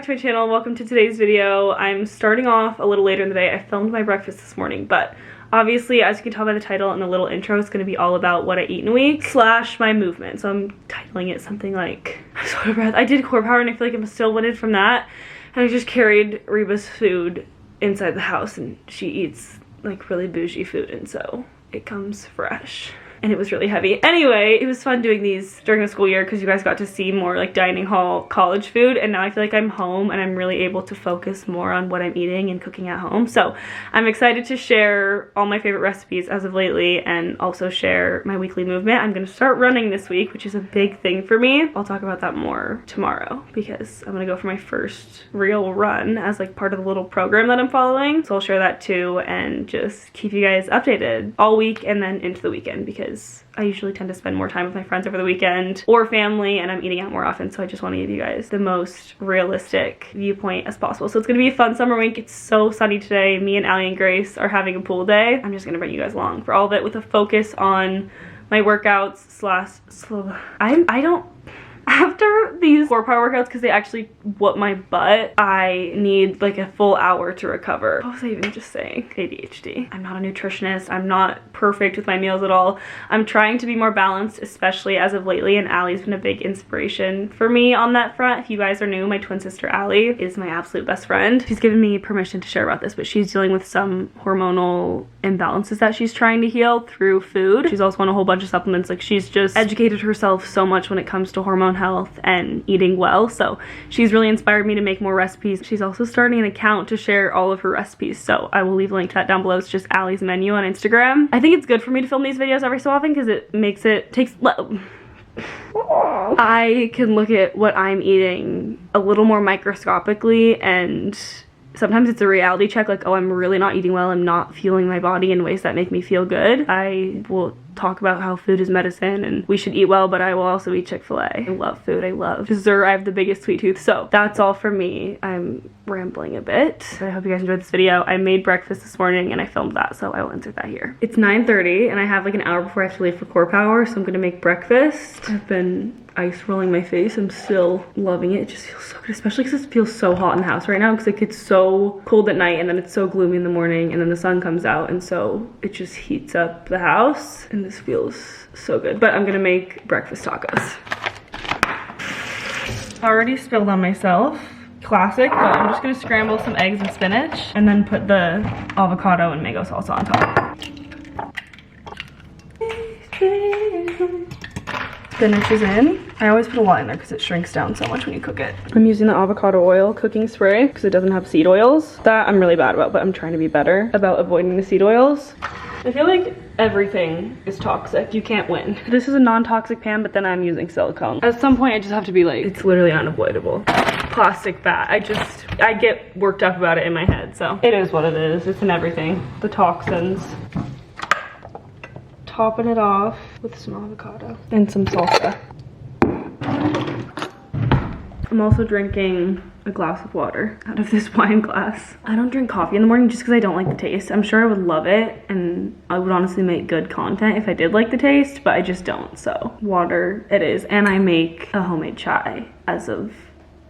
back to my channel. Welcome to today's video. I'm starting off a little later in the day. I filmed my breakfast this morning, but obviously, as you can tell by the title and the little intro, it's going to be all about what I eat in a week / my movement. So I'm titling it something like, I'm so out of breath. I did core power and I feel like I'm still winded from that. And I just carried Reba's food inside the house and she eats like really bougie food, and so it comes fresh. And it was really heavy. Anyway, it was fun doing these during the school year because you guys got to see more like dining hall college food, and now I feel like I'm home and I'm really able to focus more on what I'm eating and cooking at home. So I'm excited to share all my favorite recipes as of lately and also share my weekly movement. I'm gonna start running this week, which is a big thing for me. I'll talk about that more tomorrow because I'm gonna go for my first real run as like part of the little program that I'm following. So I'll share that too and just keep you guys updated all week and then into the weekend, because I usually tend to spend more time with my friends over the weekend or family, and I'm eating out more often, so I just want to give you guys the most realistic viewpoint as possible. So it's going to be a fun summer week. It's so sunny today. Me and Allie and Grace are having a pool day. I'm just going to bring you guys along for all of it with a focus on my workouts after these core power workouts, because they actually whoop my butt, I need like a full hour to recover. What was I even just saying? ADHD. I'm not a nutritionist. I'm not perfect with my meals at all. I'm trying to be more balanced, especially as of lately, and Allie's been a big inspiration for me on that front. If you guys are new, my twin sister Allie is my absolute best friend. She's given me permission to share about this, but she's dealing with some hormonal imbalances that she's trying to heal through food. She's also on a whole bunch of supplements. Like, she's just educated herself so much when it comes to hormone health and eating well, so she's really inspired me to make more recipes. She's also starting an account to share all of her recipes, so I will leave a link to that down below. It's just Allie's Menu on Instagram. I think it's good for me to film these videos every so often because it makes it I can look at what I'm eating a little more microscopically, and sometimes it's a reality check, like, oh, I'm really not eating well, I'm not fueling my body in ways that make me feel good. I will talk about how food is medicine and we should eat well, but I will also eat Chick-fil-A. I love food, I love dessert, I have the biggest sweet tooth. So that's all from me. I'm rambling a bit, but I hope you guys enjoyed this video. I made breakfast this morning and I filmed that, so I will insert that here. It's 9:30 and I have like an hour before I have to leave for core power, so I'm gonna make breakfast. I've been ice rolling my face. I'm still loving it. It just feels so good, especially because it feels so hot in the house right now, because it gets so cold at night and then it's so gloomy in the morning and then the sun comes out, and so it just heats up the house, and this feels so good. But I'm gonna make breakfast tacos. Already spilled on myself. Classic, but I'm just gonna scramble some eggs and spinach and then put the avocado and mango salsa on top. Spinach is in. I always put a lot in there because it shrinks down so much when you cook it. I'm using the avocado oil cooking spray because it doesn't have seed oils. That I'm really bad about, but I'm trying to be better about avoiding the seed oils. I feel like everything is toxic. You can't win. This is a non-toxic pan, but then I'm using silicone. At some point I just have to be like, it's literally unavoidable. Plastic bat. I get worked up about it in my head, so it is what it is. It's in everything. The toxins. Topping it off with some avocado and some salsa. I'm also drinking a glass of water out of this wine glass. I don't drink coffee in the morning just because I don't like the taste. I'm sure I would love it and I would honestly make good content if I did like the taste, but I just don't. So water it is, and I make a homemade chai as of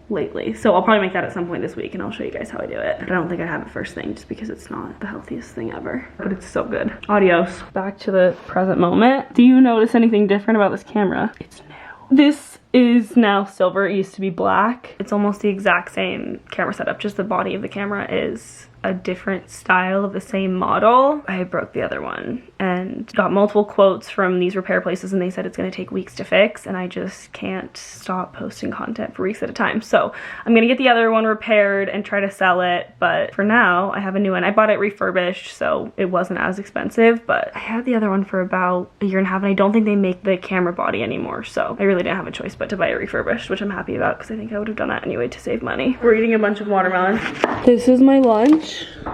lately, so I'll probably make that at some point this week and I'll show you guys how I do it. But I don't think I'd have it first thing just because it's not the healthiest thing ever, but it's so good. Adios. Back to the present moment. Do you notice anything different about this camera? It's new. This is now silver. It used to be black. It's almost the exact same camera setup, just the body of the camera is a different style of the same model. I broke the other one and got multiple quotes from these repair places, and they said it's gonna take weeks to fix, and I just can't stop posting content for weeks at a time. So I'm gonna get the other one repaired and try to sell it, but for now I have a new one. I bought it refurbished, so it wasn't as expensive, but I had the other one for about a year and a half, and I don't think they make the camera body anymore, so I really didn't have a choice but to buy it refurbished, which I'm happy about because I think I would have done that anyway to save money. We're eating a bunch of watermelon. This is my lunch.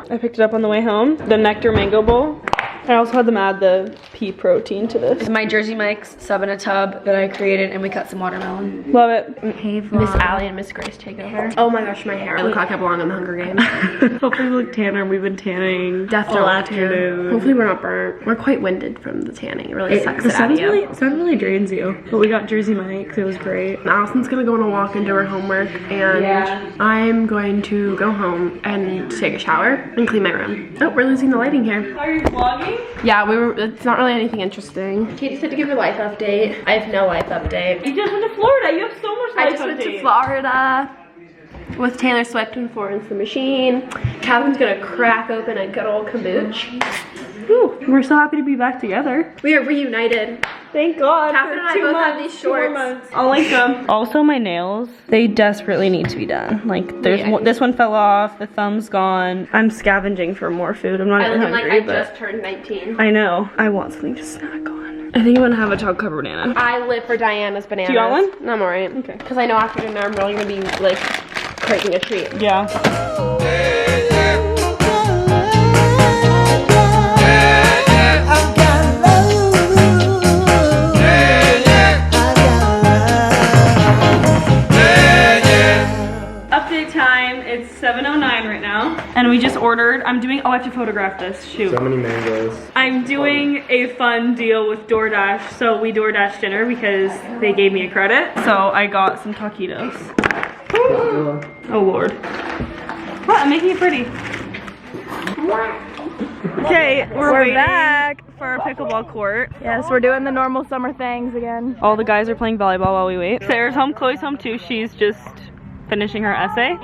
I picked it up on the way home. The nectar mango bowl. I also had them add the pea protein to this. My Jersey Mike's sub in a tub that I created, and we cut some watermelon. Love it. Hey, Miss Allie and Miss Grace take over. Oh my gosh, my hair. I look like I belong in the Hunger Games. Hopefully we look tanner. We've been tanning. Definitely all afternoon. Hopefully we're not burnt. We're quite winded from the tanning. It really sucks it out of you. Sun really drains you. But we got Jersey Mike's. It was great. Allison's gonna go on a walk and do her homework, and I'm going to go home and take a shower and clean my room. Oh, we're losing the lighting here. Are you vlogging? Yeah, it's not really anything interesting. Katie said to give her life update. I have no life update. You just went to Florida. You have so much life I just went to Florida with Taylor Swift and Florence the Machine. Catherine's gonna crack open a good old kombucha. Whew, we're so happy to be back together. We are reunited. Thank God. Catherine and I both have these shorts. I'll link them. Also, my nails, they desperately need to be done. Like, there's this one fell off, the thumb's gone. I'm scavenging for more food. I'm not even hungry, I just turned 19. I know. I want something to snack on. I think I'm gonna have a chocolate covered banana. I live for Diana's bananas. Do you want one? No, I'm alright. Okay. Because I know after dinner I'm really gonna be like craving a treat. Yeah. Update time, it's 7:09 right now. And we just ordered, I have to photograph this, shoot. So many mangoes. I'm doing a fun deal with DoorDash. So we DoorDash dinner because they gave me a credit. So I got some taquitos. Oh Lord. What, I'm making it pretty. Okay, we're back for our pickleball court. Yes, we're doing the normal summer things again. All the guys are playing volleyball while we wait. Sarah's home, Chloe's home too. She's just finishing her essay.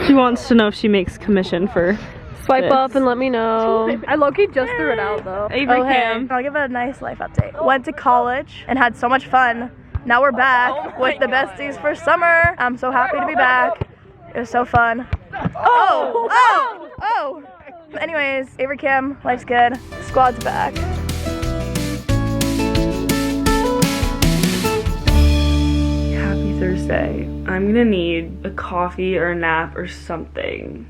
She wants to know if she makes commission for Swipe this. up and let me know. I low-key just threw it out though. Avery Cam. I'll give it a nice life update. Went to college and had so much fun. Now we're back with the besties for summer. I'm so happy to be back. It was so fun. Oh! Anyways, Avery Kim, life's good. Squad's back. Happy Thursday. I'm gonna need a coffee or a nap or something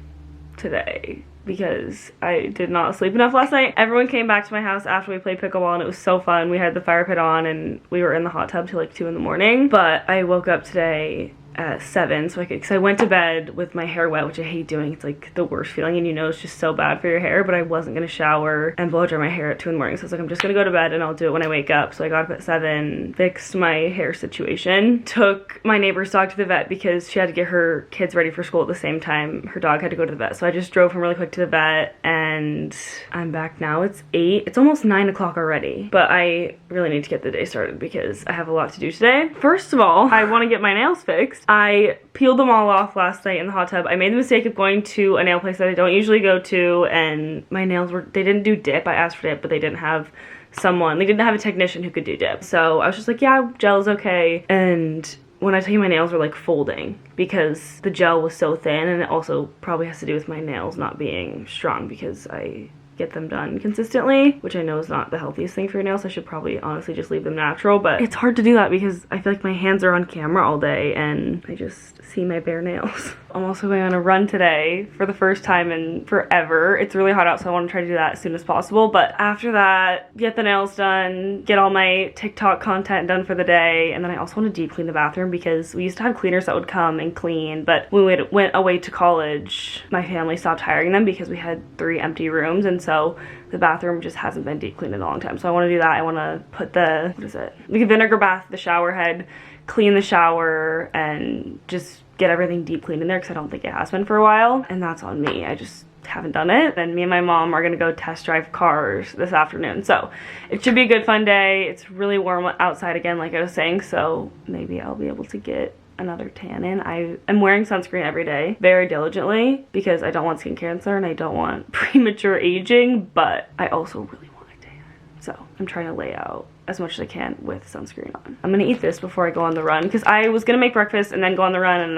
today because I did not sleep enough last night. Everyone came back to my house after we played pickleball and it was so fun. We had the fire pit on and we were in the hot tub till like 2 in the morning. But I woke up today at 7 so because I went to bed with my hair wet, which I hate doing. It's like the worst feeling and you know it's just so bad for your hair, but I wasn't gonna shower and blow dry my hair at 2 in the morning. So I was like, I'm just gonna go to bed and I'll do it when I wake up. So I got up at 7, fixed my hair situation, took my neighbor's dog to the vet because she had to get her kids ready for school at the same time. Her dog had to go to the vet. So I just drove him really quick to the vet and I'm back now. It's 8, it's almost 9 o'clock already, but I really need to get the day started because I have a lot to do today. First of all, I wanna get my nails fixed. I peeled them all off last night in the hot tub. I made the mistake of going to a nail place that I don't usually go to and my nails they didn't do dip. I asked for dip, but they didn't have a technician who could do dip. So I was just like, yeah, gel is okay. And when I tell you my nails were like folding because the gel was so thin, and it also probably has to do with my nails not being strong because I get them done consistently, which I know is not the healthiest thing for your nails. I should probably honestly just leave them natural, but it's hard to do that because I feel like my hands are on camera all day and I just see my bare nails. I'm also going on a run today for the first time in forever. It's really hot out, so I want to try to do that as soon as possible. But after that, get the nails done, get all my TikTok content done for the day, and then I also want to deep clean the bathroom because we used to have cleaners that would come and clean, but when we went away to college, my family stopped hiring them because we had 3 empty rooms, and so the bathroom just hasn't been deep cleaned in a long time. So I want to do that. I want to put the, like a vinegar bath, the shower head, clean the shower, and just get everything deep cleaned in there because I don't think it has been for a while, and that's on me. I just haven't done it. And me and my mom are gonna go test drive cars this afternoon, so it should be a good fun day. It's really warm outside again, like I was saying, so maybe I'll be able to get another tan in. I'm wearing sunscreen every day very diligently because I don't want skin cancer and I don't want premature aging, but I also really want a tan, so I'm trying to lay out as much as I can with sunscreen on. I'm gonna eat this before I go on the run because I was gonna make breakfast and then go on the run, and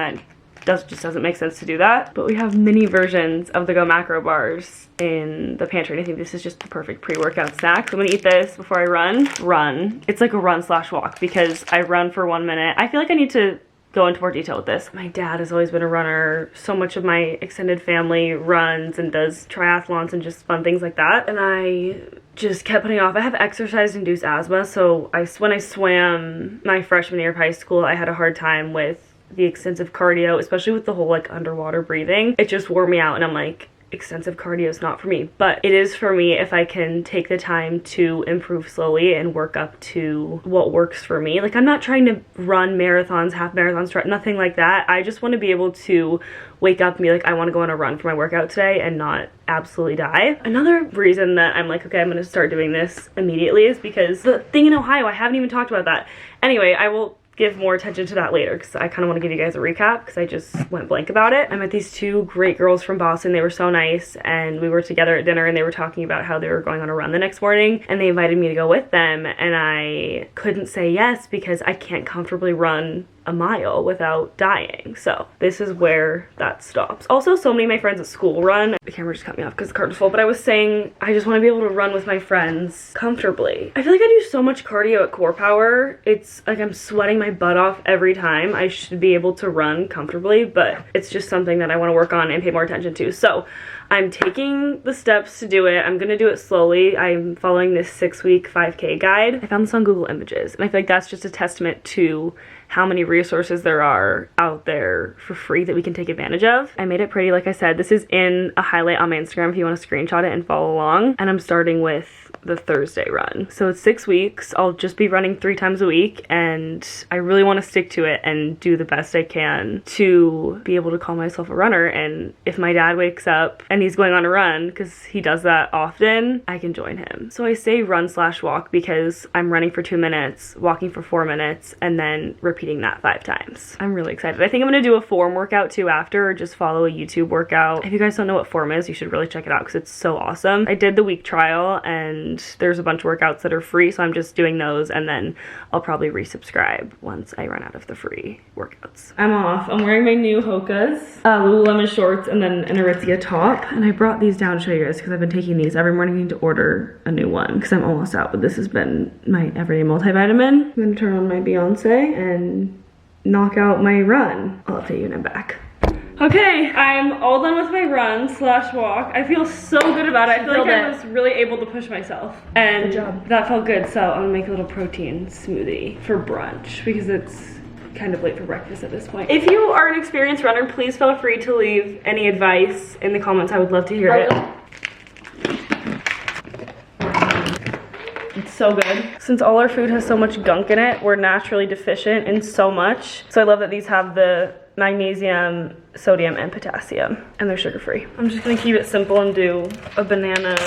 that just doesn't make sense to do that. But we have mini versions of the Go Macro bars in the pantry, and I think this is just the perfect pre-workout snack. So I'm gonna eat this before I run. It's like a run/walk because I run for 1 minute. I feel like I need to go into more detail with this. My dad has always been a runner. So much of my extended family runs and does triathlons and just fun things like that. And I just kept putting off. I have exercise-induced asthma, so when I swam my freshman year of high school, I had a hard time with the extensive cardio, especially with the whole like underwater breathing. It just wore me out, and I'm like, extensive cardio is not for me, but it is for me if I can take the time to improve slowly and work up to what works for me. Like, I'm not trying to run marathons, half marathons, nothing like that. I just want to be able to wake up and be like, I want to go on a run for my workout today and not absolutely die. Another reason that I'm like, okay, I'm going to start doing this immediately is because the thing in Ohio, I haven't even talked about that. Anyway, I will give more attention to that later because I kind of want to give you guys a recap because I just went blank about it. I met these two great girls from Boston. They were so nice, and we were together at dinner, and they were talking about how they were going on a run the next morning, and they invited me to go with them, and I couldn't say yes because I can't comfortably run a mile without dying. So this is where that stops. Also, so many of my friends at school run. The camera just cut me off because the cart was full, but I was saying I just want to be able to run with my friends comfortably. I feel like I do so much cardio at Core Power. It's like I'm sweating my butt off every time. I should be able to run comfortably, but it's just something that I want to work on and pay more attention to. So I'm taking the steps to do it. I'm gonna do it slowly. I'm following this 6-week 5K guide. I found this on Google Images, and I feel like that's just a testament to how many resources there are out there for free that we can take advantage of. I made it pretty, like I said. This is in a highlight on my Instagram if you want to screenshot it and follow along. And I'm starting with the Thursday run. So it's 6 weeks. I'll just be running 3 times a week, and I really want to stick to it and do the best I can to be able to call myself a runner. And if my dad wakes up and he's going on a run, because he does that often, I can join him. So I say run/walk because I'm running for 2 minutes, walking for 4 minutes, and then repeating that 5 times. I'm really excited. I think I'm gonna do a form workout too after, or just follow a YouTube workout. If you guys don't know what form is, you should really check it out because it's so awesome. I did the week trial, and there's a bunch of workouts that are free, so I'm just doing those, and then I'll probably resubscribe once I run out of the free workouts. I'm off. I'm wearing my new Hoka's Lululemon shorts and then an Aritzia top, and I brought these down to show you guys because I've been taking these every morning. I need to order a new one because I'm almost out, but this has been my everyday multivitamin. I'm gonna turn on my Beyonce and knock out my run. I'll update you when I'm back. Okay, I'm all done with my run/walk. I feel so good about it. I feel like I was really able to push myself. And good job. That felt good, so I'm gonna make a little protein smoothie for brunch because it's kind of late for breakfast at this point. If you are an experienced runner, please feel free to leave any advice in the comments. I would love to hear it. It's so good. Since all our food has so much gunk in it, we're naturally deficient in so much. So I love that these have the magnesium, sodium, and potassium, and they're sugar-free. I'm just gonna keep it simple and do a banana,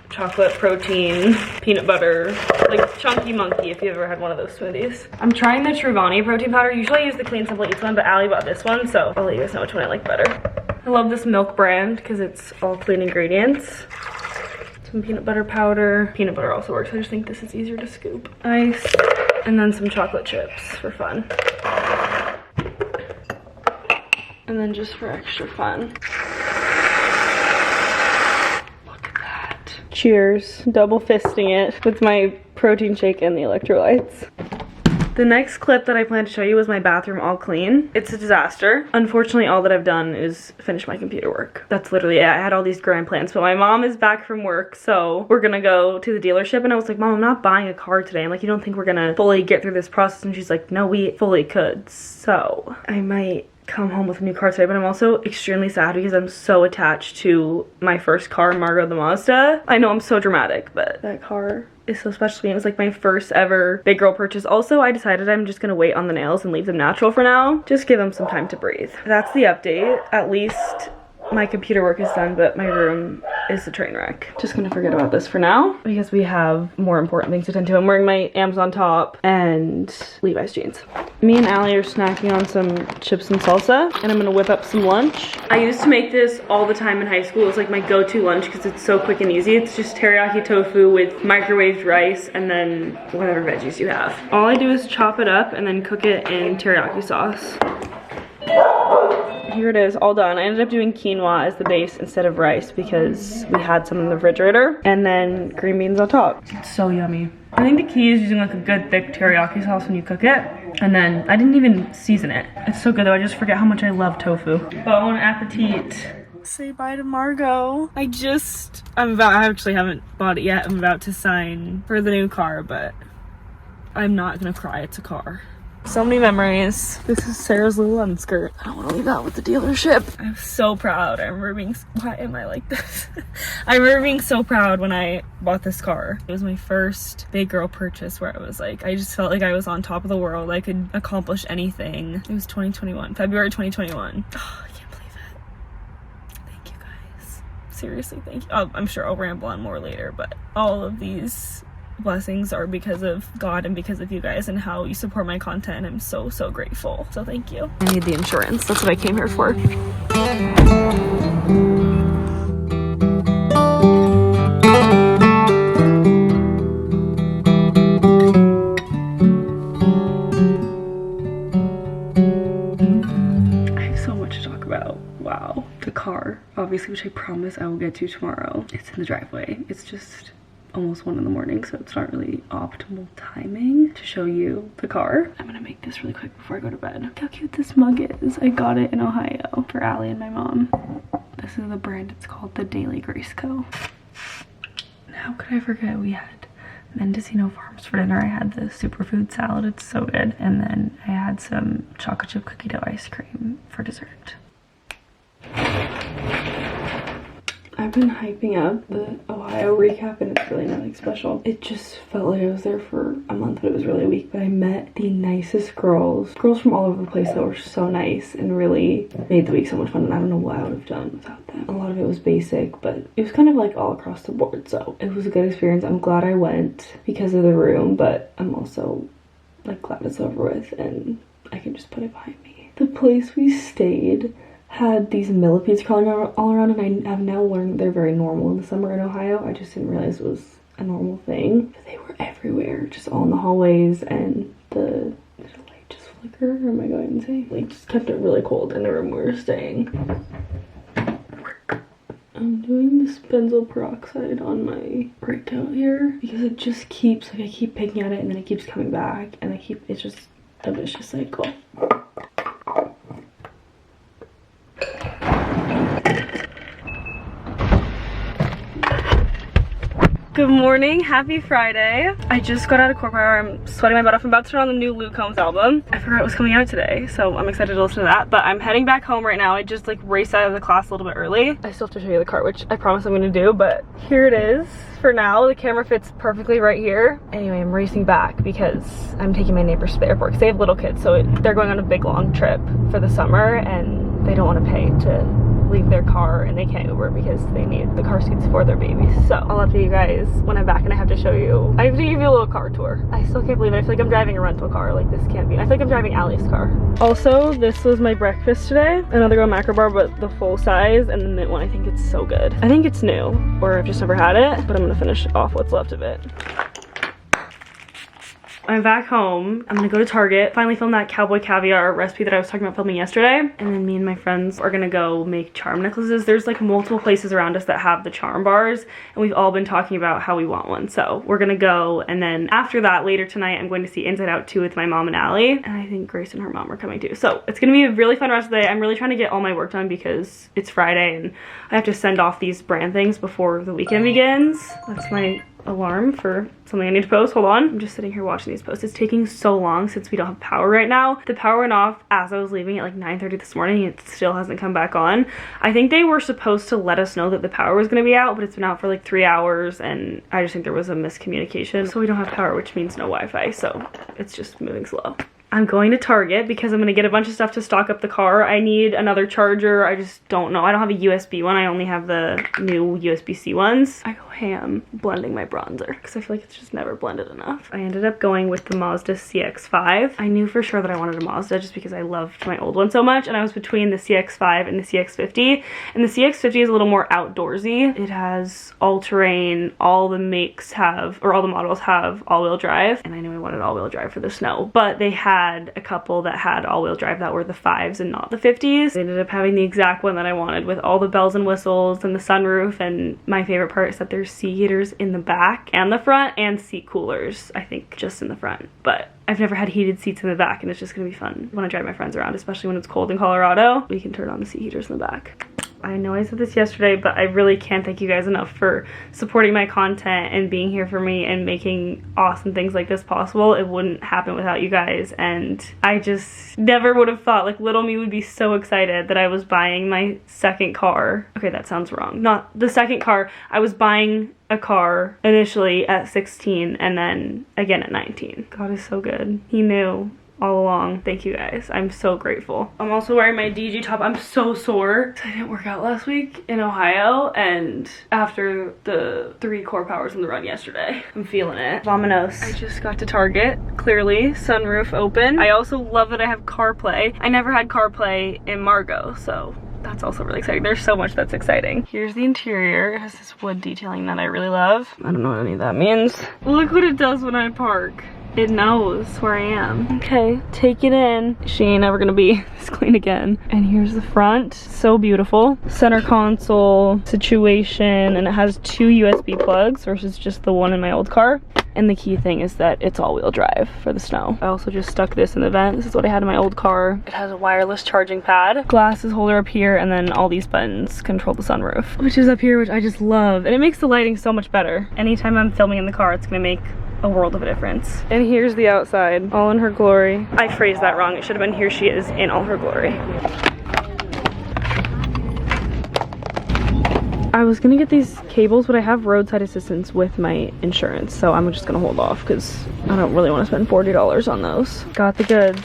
chocolate, protein, peanut butter, like Chunky Monkey if you ever had one of those smoothies. I'm trying the Truvani protein powder. Usually I use the Clean Simple Eats one, but Allie bought this one, so I'll let you guys know which one I like better. I love this Milk brand because it's all clean ingredients. Some peanut butter powder. Peanut butter also works. I just think this is easier to scoop. Ice, and then some chocolate chips for fun. And then just for extra fun. Look at that. Cheers. Double fisting it with my protein shake and the electrolytes. The next clip that I plan to show you is my bathroom all clean. It's a disaster. Unfortunately, all that I've done is finish my computer work. That's literally it. I had all these grand plans, but my mom is back from work, so we're gonna go to the dealership, and I was like, Mom, I'm not buying a car today. I'm like, you don't think we're gonna fully get through this process? And she's like, no, we fully could. So I might come home with a new car today, but I'm also extremely sad because I'm so attached to my first car, Margot the Mazda. I know I'm so dramatic, but that car is so special to me. It was like my first ever big girl purchase. Also, I decided I'm just gonna wait on the nails and leave them natural for now. Just give them some time to breathe. That's the update. At least my computer work is done, but my room is a train wreck. Just gonna forget about this for now because we have more important things to attend to. I'm wearing my Amazon top and Levi's jeans. Me and Allie are snacking on some chips and salsa, and I'm gonna whip up some lunch. I used to make this all the time in high school. It was like my go-to lunch because it's so quick and easy. It's just teriyaki tofu with microwaved rice and then whatever veggies you have. All I do is chop it up and then cook it in teriyaki sauce. Here it is, all done. I ended up doing quinoa as the base instead of rice because we had some in the refrigerator, and then green beans on top. It's so yummy. I think the key is using like a good thick teriyaki sauce when you cook it, and then I didn't even season it. It's so good though. I just forget how much I love tofu. Bon appetit. Say bye to Margot. I actually haven't bought it yet. I'm about to sign for the new car, but I'm not gonna cry. It's a car. So many memories. This is Sarah's little skirt. I don't want to leave that with the dealership. I'm so proud. I remember being, why am I like this? I remember being so proud when I bought this car. It was my first big girl purchase where I was like, I just felt like I was on top of the world. I could accomplish anything. It was 2021, February 2021. Oh, I can't believe it. Thank you guys. Seriously, thank you. I'm sure I'll ramble on more later, but all of these blessings are because of God and because of you guys and how you support my content. I'm so grateful. So thank you. I need the insurance. That's what I came here for. I have so much to talk about. Wow. The car, obviously, which I promise I will get to tomorrow. It's in the driveway. It's just almost 1 in the morning, so it's not really optimal timing to show you the car. I'm gonna make this really quick before I go to bed. Look how cute this mug is. I got it in Ohio for Allie and my mom. This is the brand. It's called the Daily Grace Co. How could I forget we had Mendocino Farms for dinner? I had the superfood salad. It's so good. And then I had some chocolate chip cookie dough ice cream for dessert. I've been hyping up the Ohio recap and it's really nothing special. It just felt like I was there for a month, but it was really a week. But I met the nicest girls from all over the place that were so nice and really made the week so much fun. And I don't know what I would have done without them. A lot of it was basic, but it was kind of like all across the board. So it was a good experience. I'm glad I went because of the room, but I'm also like glad it's over with and I can just put it behind me. The place we stayed had these millipedes crawling all around, and I have now learned they're very normal in the summer in Ohio. I just didn't realize it was a normal thing. But they were everywhere, just all in the hallways, and the light just flicker, or am I going insane? Like, just kept it really cold in the room we were staying. I'm doing this benzoyl peroxide on my breakout here because it just keeps, like, I keep picking at it and then it keeps coming back, and it's just a vicious cycle. Good morning, happy Friday. I just got out of corporate hour. I'm sweating my butt off. I'm about to turn on the new Luke Combs album. I forgot it was coming out today, so I'm excited to listen to that. But I'm heading back home right now. I just like raced out of the class a little bit early. I still have to show you the car, which I promise I'm gonna do, but here it is. For now, the camera fits perfectly right here. Anyway, I'm racing back because I'm taking my neighbors to the airport because they have little kids, so they're going on a big long trip for the summer and they don't want to pay to leave their car and they can't Uber because they need the car seats for their babies. So I'll update you guys when I'm back and I have to give you a little car tour. I still can't believe it. I feel like I'm driving a rental car. Like, this can't be. I feel like I'm driving Allie's car. Also, this was my breakfast today. Another Go macro bar, but the full size and the mint one. I think it's so good. I think it's new, or I've just never had it, but I'm gonna finish off what's left of it. I'm back home. I'm gonna go to Target, finally film that cowboy caviar recipe that I was talking about filming yesterday. And then me and my friends are gonna go make charm necklaces. There's like multiple places around us that have the charm bars, and we've all been talking about how we want one. So we're gonna go, and then after that, later tonight, I'm going to see Inside Out 2 with my mom and Allie. And I think Grace and her mom are coming too. So it's gonna be a really fun rest of the day. I'm really trying to get all my work done because it's Friday and I have to send off these brand things before the weekend begins. That's my alarm for something I need to post. Hold on. I'm just sitting here watching these posts. It's taking so long since we don't have power right now. The power went off as I was leaving at like 9:30 this morning. It still hasn't come back on. I think they were supposed to let us know that the power was going to be out, but it's been out for like 3 hours and I just think there was a miscommunication. So we don't have power, which means no Wi-Fi. So it's just moving slow. I'm going to Target because I'm going to get a bunch of stuff to stock up the car. I need another charger. I just don't know. I don't have a USB one. I only have the new USB-C ones. I go ham blending my bronzer because I feel like it's just never blended enough. I ended up going with the Mazda CX-5. I knew for sure that I wanted a Mazda just because I loved my old one so much, and I was between the CX-5 and the CX-50. And the CX-50 is a little more outdoorsy. It has all-terrain. All the makes have, or all the models have all-wheel drive, and I knew I wanted all-wheel drive for the snow, but they had a couple that had all-wheel drive that were the 5s and not the 50s. I ended up having the exact one that I wanted with all the bells and whistles and the sunroof, and my favorite part is that there's seat heaters in the back and the front and seat coolers, I think just in the front, but I've never had heated seats in the back and it's just gonna be fun when I drive my friends around, especially when it's cold in Colorado. We can turn on the seat heaters in the back. I know I said this yesterday, but I really can't thank you guys enough for supporting my content and being here for me and making awesome things like this possible. It wouldn't happen without you guys, and I just never would have thought, like, little me would be so excited that I was buying my second car. Okay, that sounds wrong. Not the second car. I was buying a car initially at 16 and then again at 19. God is so good. He knew all along. Thank you guys. I'm so grateful. I'm also wearing my DG top. I'm so sore. I didn't work out last week in Ohio, and after the 3 core powers in the run yesterday, I'm feeling it. Vamonos. I just got to Target. Clearly, sunroof open. I also love that I have CarPlay. I never had CarPlay in Margot, so that's also really exciting. There's so much that's exciting. Here's the interior. It has this wood detailing that I really love. I don't know what any of that means. Look what it does when I park. It knows where I am. Okay, take it in. She ain't ever gonna be this clean again. And here's the front. So beautiful. Center console situation, and it has 2 USB plugs versus just the one in my old car. And the key thing is that it's all-wheel drive for the snow. I also just stuck this in the vent. This is what I had in my old car. It has a wireless charging pad, glasses holder up here, and then all these buttons control the sunroof, which is up here, which I just love. And it makes the lighting so much better. Anytime I'm filming in the car, it's gonna make a world of a difference. And here's the outside, all in her glory. I phrased that wrong. It should have been here she is in all her glory. I was gonna get these cables, but I have roadside assistance with my insurance, so I'm just gonna hold off because I don't really want to spend $40 on those. Got the goods.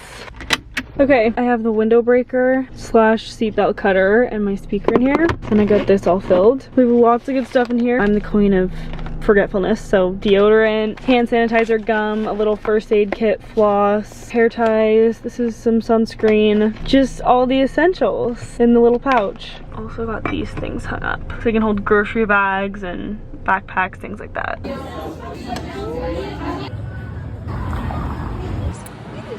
Okay, I have the window breaker / seatbelt cutter and my speaker in here, and I got this all filled. We have lots of good stuff in here. I'm the queen of forgetfulness, so deodorant, hand sanitizer, gum, a little first aid kit, floss, hair ties, this is some sunscreen, just all the essentials in the little pouch. Also got these things hung up so you can hold grocery bags and backpacks, things like that.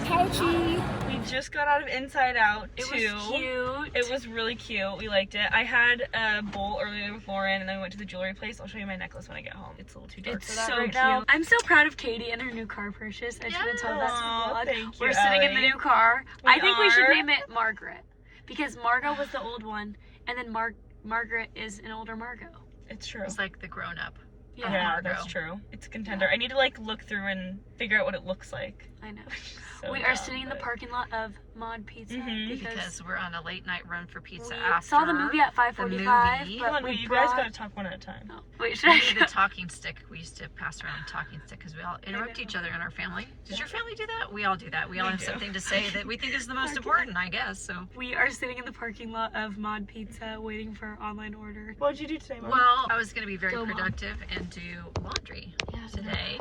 Couchy. We just got out of Inside Out 2. It was cute. It was really cute. We liked it. I had a bowl earlier with Lauren, and then we went to the jewelry place. I'll show you my necklace when I get home. It's a little too dark for that right now. I'm so proud of Katie and her new car purchase. I should have told that to the vlog. Thank you, We're sitting in the new car. I think we should name it Margaret, because Margot was the old one, and then Margaret is an older Margot. It's true. It's like the grown-up. Yeah, that's true. It's a contender. I need to like look through and figure out what it looks like. I know. So we are sitting in the parking lot of Mod Pizza because we're on a late night run for pizza we after. saw the movie at 5:45. Hold on, you guys gotta talk one at a time. Oh, wait, should I? The talking stick. We used to pass around a talking stick because we all interrupt each other in our family. Does your family do that? We all do that. We all have something to say that we think is the most important, I guess. So we are sitting in the parking lot of Mod Pizza waiting for our online order. What'd you do today, Mom? Well, I was going to be very productive and do laundry today.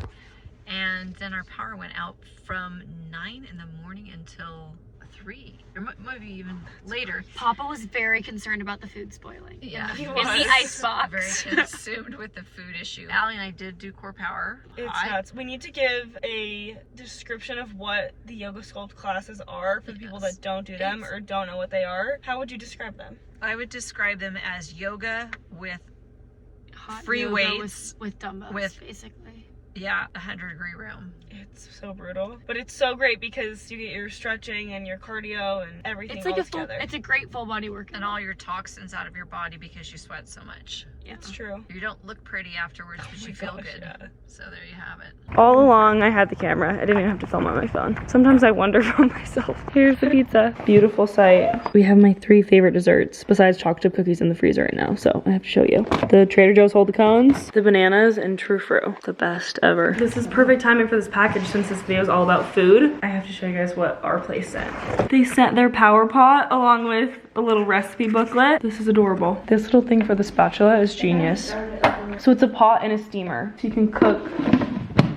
And then our power went out from 9 in the morning until 3, or maybe even later. Papa was very concerned about the food spoiling. Yeah, in the icebox. Very consumed with the food issue. Allie and I did do core power. It's nuts. We need to give a description of what the yoga sculpt classes are for the people that don't do them or don't know what they are. How would you describe them? I would describe them as yoga with Hot free yoga weights with dumbbells, basically. Yeah, 100-degree room. It's so brutal, but it's so great because you get your stretching and your cardio and everything. It's like together. It's a great full body workout. And all your toxins out of your body because you sweat so much. Yeah. It's true. You don't look pretty afterwards, but you feel good. Yeah. So there you have it. All along, I had the camera. I didn't even have to film on my phone. Sometimes I wonder from myself. Here's the pizza. Beautiful sight. We have my 3 favorite desserts besides chocolate chip cookies in the freezer right now, so I have to show you. The Trader Joe's Hold the Cones, the bananas, and True Fru. The best ever. This is perfect timing for this package since this video is all about food. I have to show you guys what our place sent. They sent their power pot along with a little recipe booklet. This is adorable. This little thing for the spatula is genius. So it's a pot and a steamer. So you can cook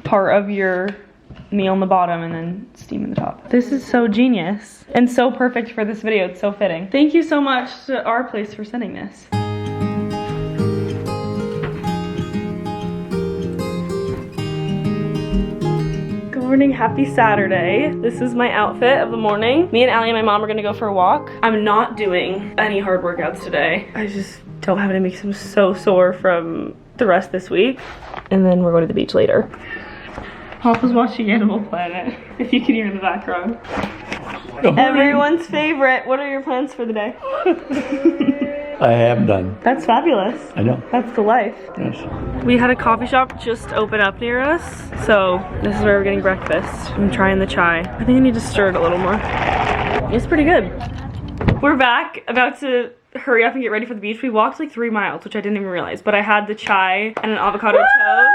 part of your meal in the bottom and then steam in the top. This is so genius and so perfect for this video. It's so fitting. Thank you so much to our place for sending this. Morning, happy Saturday. This is my outfit of the morning. Me and Allie and my mom are gonna go for a walk. I'm not doing any hard workouts today. I just don't have it in me because I'm so sore from the rest this week. And then we're going to the beach later. Papa's watching Animal Planet, if you can hear in the background. Everyone's favorite. What are your plans for the day? I have done. That's fabulous. I know. That's the life. Yes. We had a coffee shop just open up near us, so this is where we're getting breakfast. I'm trying the chai. I think I need to stir it a little more. It's pretty good. We're back, about to hurry up and get ready for the beach. We walked like 3 miles, which I didn't even realize, but I had the chai and an avocado toast.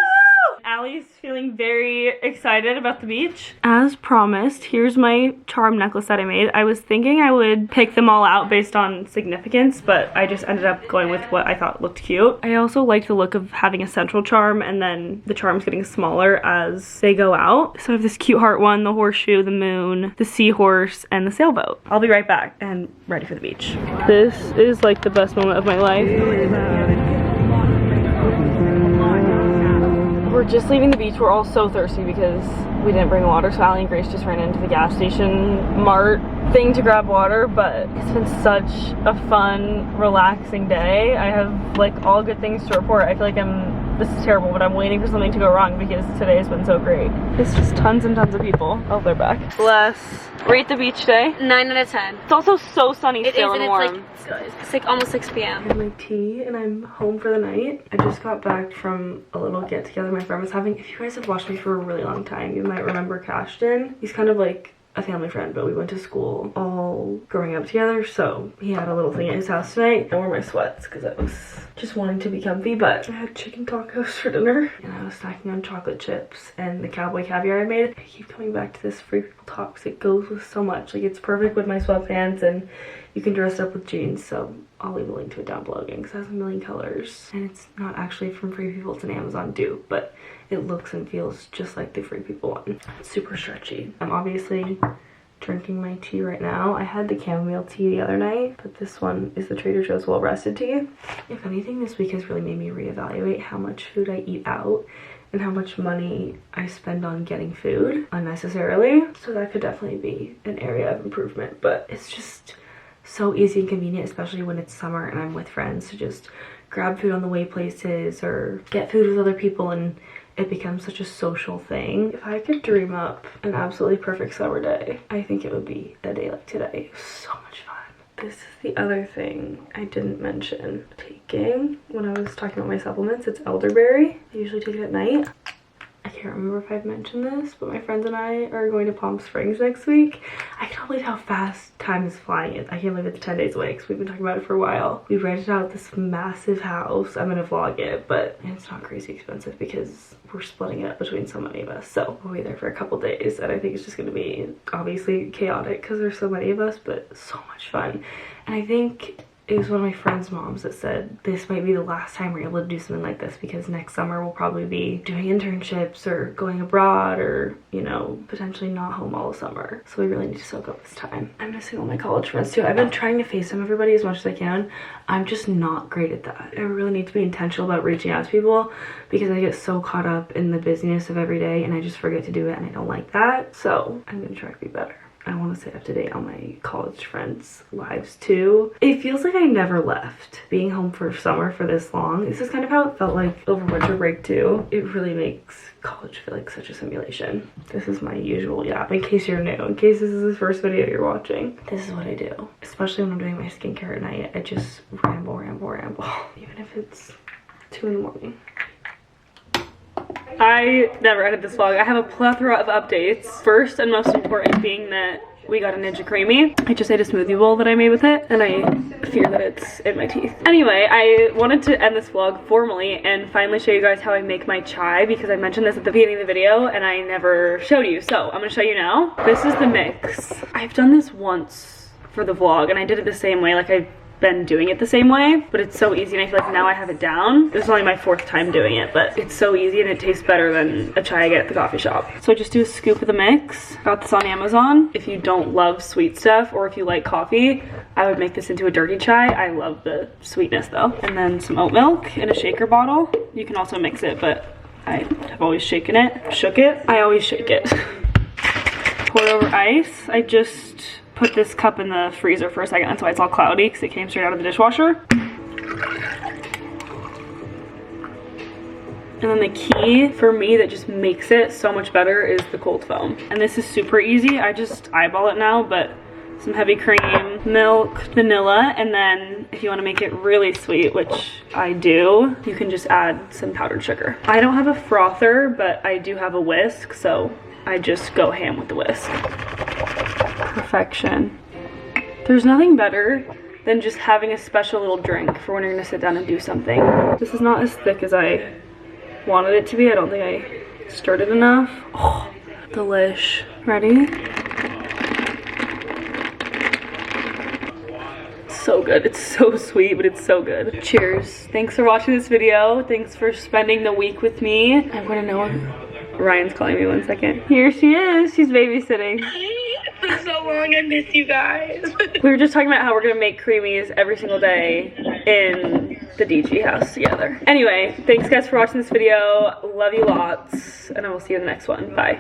Allie's feeling very excited about the beach. As promised, here's my charm necklace that I made. I was thinking I would pick them all out based on significance, but I just ended up going with what I thought looked cute. I also like the look of having a central charm and then the charms getting smaller as they go out. So I have this cute heart one, the horseshoe, the moon, the seahorse, and the sailboat. I'll be right back and ready for the beach. This is like the best moment of my life. We're just leaving the beach. We're all so thirsty because we didn't bring water, so Allie and Grace just ran into the gas station mart thing to grab water, but it's been such a fun, relaxing day. I have like all good things to report. I feel like this is terrible, but I'm waiting for something to go wrong because today has been so great. It's just tons and tons of people. Oh, they're back. Bless. Rate the beach day. 9 out of 10. It's also so sunny still and warm. It's like almost 6 p.m. I have my tea and I'm home for the night. I just got back from a little get together my friend was having. If you guys have watched me for a really long time, you might remember Cashton. He's kind of like a family friend, but we went to school all growing up together, so he had a little thing at his house tonight. I wore my sweats because I was just wanting to be comfy, but I had chicken tacos for dinner and I was snacking on chocolate chips and the cowboy caviar I made. I keep coming back to this Free People top because it goes with so much. Like, it's perfect with my sweatpants and you can dress it up with jeans, so I'll leave a link to it down below again because it has a million colors. And it's not actually from Free People, it's an Amazon dupe, but it looks and feels just like the Free People one. It's super stretchy. I'm obviously drinking my tea right now. I had the chamomile tea the other night, but this one is the Trader Joe's Well Rested tea. If anything, this week has really made me reevaluate how much food I eat out and how much money I spend on getting food unnecessarily. So that could definitely be an area of improvement, but it's just so easy and convenient, especially when it's summer and I'm with friends, to just grab food on the way places or get food with other people, and it becomes such a social thing. If I could dream up an absolutely perfect summer day, I think it would be a day like today. So much fun. This is the other thing I didn't mention taking when I was talking about my supplements. It's elderberry. I usually take it at night. I can't remember if I've mentioned this, but my friends and I are going to Palm Springs next week. I can't believe how fast time is flying. I can't believe it's 10 days away because we've been talking about it for a while. We rented out this massive house. I'm gonna vlog it, but it's not crazy expensive because we're splitting it up between so many of us. So we'll be there for a couple days, and I think it's just gonna be obviously chaotic because there's so many of us, but so much fun. And I think it was one of my friend's moms that said this might be the last time we're able to do something like this because next summer we'll probably be doing internships or going abroad or, you know, potentially not home all summer. So we really need to soak up this time. I'm missing all my college friends too. I've been trying to FaceTime everybody as much as I can. I'm just not great at that. I really need to be intentional about reaching out to people because I get so caught up in the busyness of every day and I just forget to do it, and I don't like that. So I'm gonna try to be better. I want to stay up to date on my college friends' lives too. It feels like I never left. Being home for summer for this long, this is kind of how it felt like over winter break too. It really makes college feel like such a simulation. This is my usual yap, in case you're new, in case this is the first video you're watching. This is what I do, especially when I'm doing my skincare at night. I just ramble, even if it's 2 in the morning. I never edit this vlog. I have a plethora of updates. First and most important being that we got a Ninja Creamy. I just ate a smoothie bowl that I made with it, and I fear that it's in my teeth. Anyway, I wanted to end this vlog formally and finally show you guys how I make my chai, because I mentioned this at the beginning of the video and I never showed you. So I'm gonna show you now. This is the mix. I've done this once for the vlog and I did it the same way, like I've been doing it the same way, but it's so easy and I feel like now I have it down. This is only my 4th time doing it, but it's so easy and it tastes better than a chai I get at the coffee shop. So I just do a scoop of the mix. Got this on Amazon. If you don't love sweet stuff or if you like coffee, I would make this into a dirty chai. I love the sweetness though. And then some oat milk in a shaker bottle. You can also mix it, but I have always shook it. I always shake it. Pour over ice. I just put this cup in the freezer for a second. That's why it's all cloudy, because it came straight out of the dishwasher. And then the key for me that just makes it so much better is the cold foam. And this is super easy. I just eyeball it now, but some heavy cream, milk, vanilla, and then if you want to make it really sweet, which I do, you can just add some powdered sugar. I don't have a frother, but I do have a whisk, so I just go ham with the whisk. Perfection. There's nothing better than just having a special little drink for when you're gonna sit down and do something. This is not as thick as I wanted it to be. I don't think I stirred it enough. Oh, delish. Ready? So good. It's so sweet, but it's so good. Cheers. Thanks for watching this video. Thanks for spending the week with me. I'm gonna know Ryan's calling me 1 second. Here she is. She's babysitting. It's been so long. I miss you guys. We were just talking about how we're gonna make creamies every single day in the DG house together. Anyway, thanks guys for watching this video. Love you lots, and I will see you in the next one. Bye.